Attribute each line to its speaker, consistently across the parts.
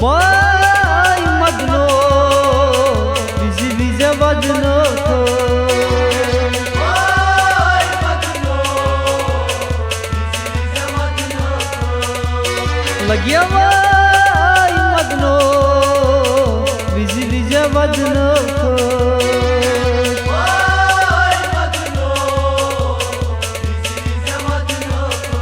Speaker 1: Vay magno bizi bize vadno to
Speaker 2: Vay magno bizi bize vadno to
Speaker 1: Lagya vay magno bizi bize vadno to
Speaker 2: Vay magno bizi bize vadno to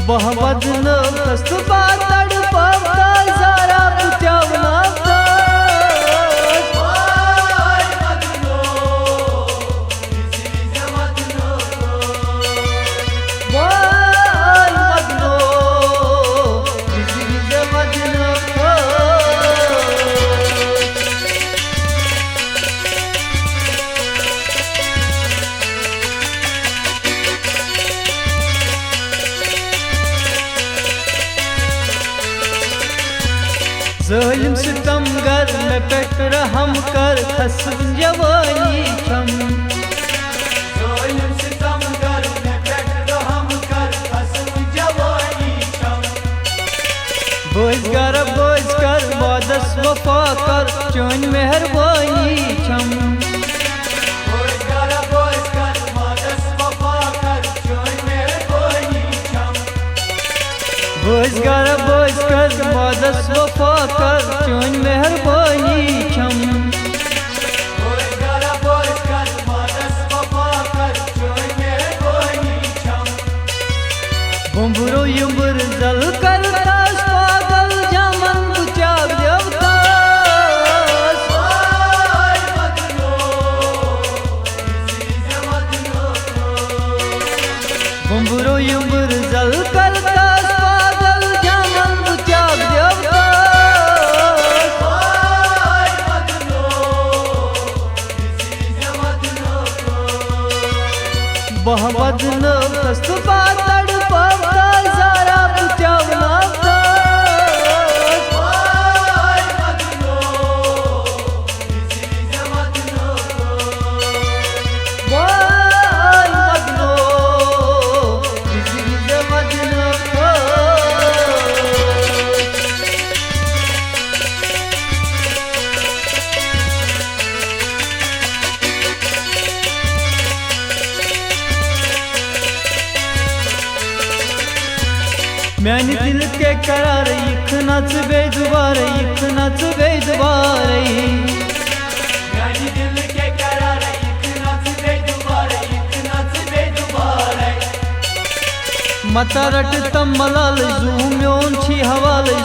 Speaker 1: Bah vadno kastba तड़पता जरा बुझावना था
Speaker 2: Vay magno bizi bize vadno to
Speaker 1: Vay magno bizi bize vadno to ज़ालिम सितमगर में पेट रहम कर खस्म जवानी छम
Speaker 2: Zalim sitamgar ne pek raham kar asıl cevani şam
Speaker 1: बोझ कर वादस वफा कर चोन मेहरबानी छम
Speaker 2: Boyzkara boyzkar madas vafa kar Çoy mehrbani şam
Speaker 1: बोझ कर वादस वफा कर चोन मेहरबानी छम
Speaker 2: Boyzkara boyzkar madas vafa kar Çoy mehrbani şam
Speaker 1: बुम्बरो युम्बर जल करता पागल जामन बुचाव देवतास
Speaker 2: Vay magno bizi bize vadno to
Speaker 1: बुम्बरो युम्बर जल करता पागल जामन बुचाव देवतास
Speaker 2: Vay magno bizi bize vadno to
Speaker 1: बहवदन कस्तबा तड़पता जरा बुझावना था
Speaker 2: Vay magno bizi bize vadno to
Speaker 1: Vay magno bizi bize vadno to मैंने दिल के करार यखनाच बेदुबारे
Speaker 2: Yani dil ke karar yıknat ve dubare
Speaker 1: मता रट तमलाल जूम्योन छी हवाले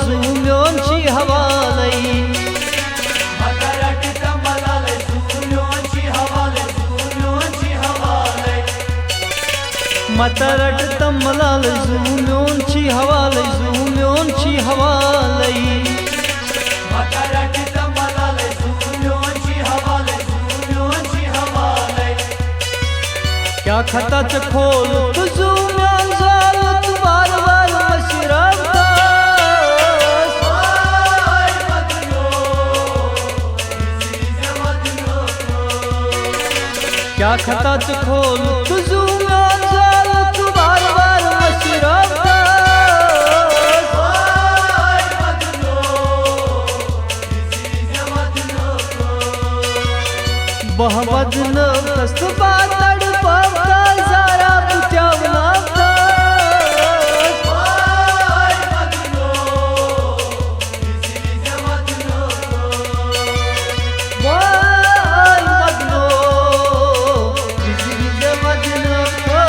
Speaker 2: Matarak tamalale zumyon chi havale
Speaker 1: मता रट तमलाल जूम्योन छी हवाले
Speaker 2: Matarak tamalale zumyon chi havale
Speaker 1: क्या खता च खोल तू जूम्योन जालत बार बार Musharraf
Speaker 2: Vay magno bizi bize vadno to
Speaker 1: क्या खता च खोल तू जूम्योन जालत बार बार Musharraf
Speaker 2: Vay magno bizi bize vadno to
Speaker 1: बहवदन कस्तबा तड़पता जरा बुझावना था
Speaker 2: Vay magno bizi bize vadno to
Speaker 1: Vay magno bizi bize vadno to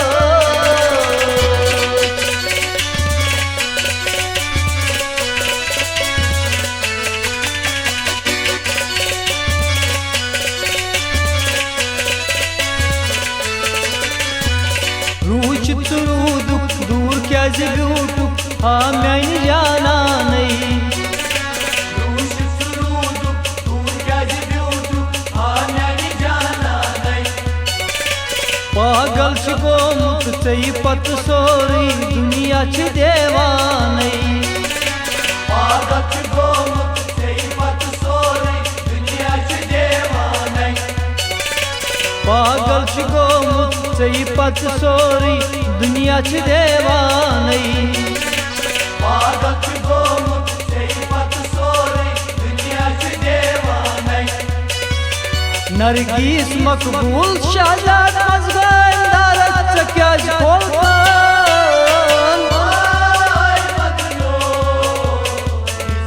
Speaker 1: रूच तुरुदुक दूर क्या जबूटुक हाँ मैंने जाना नहीं
Speaker 2: Ruş suruduk dur gecibiyorduk Haneni cananay
Speaker 1: पागल छको मुत सही पत सोरी दुनिया छ Devanai
Speaker 2: Ağdat gomut seypat sori Dünya çı devanay
Speaker 1: पागल छको मुत सही पत सोरी दुनिया छ Devanai
Speaker 2: Ağdat gomut seypat
Speaker 1: Nargis मकबूल Shahzad मजगन दारत चक्याज खोलतन
Speaker 2: Vay madno,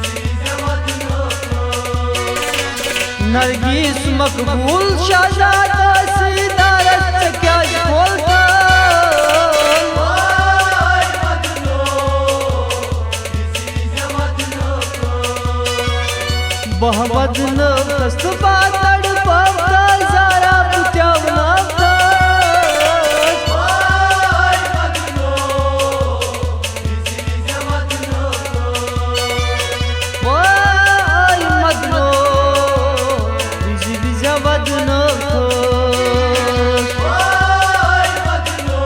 Speaker 2: bizi madno.
Speaker 1: Nargis मकबूल Shahzad दारत चक्याज खोलतन
Speaker 2: Vay madno, bizi madno.
Speaker 1: बहमद न कस्तबा तड़पवता जारा पुत्यावना
Speaker 2: Vay madno, bizi madno.
Speaker 1: वाय मदनो बिजी बिजा वदनो
Speaker 2: Vay madno,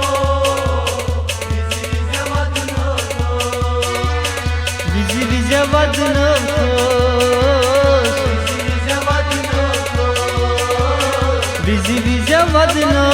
Speaker 2: bizi madno.
Speaker 1: बिजी बिजा वदनो
Speaker 2: Bizi madno.
Speaker 1: बिजी बिजा वदनो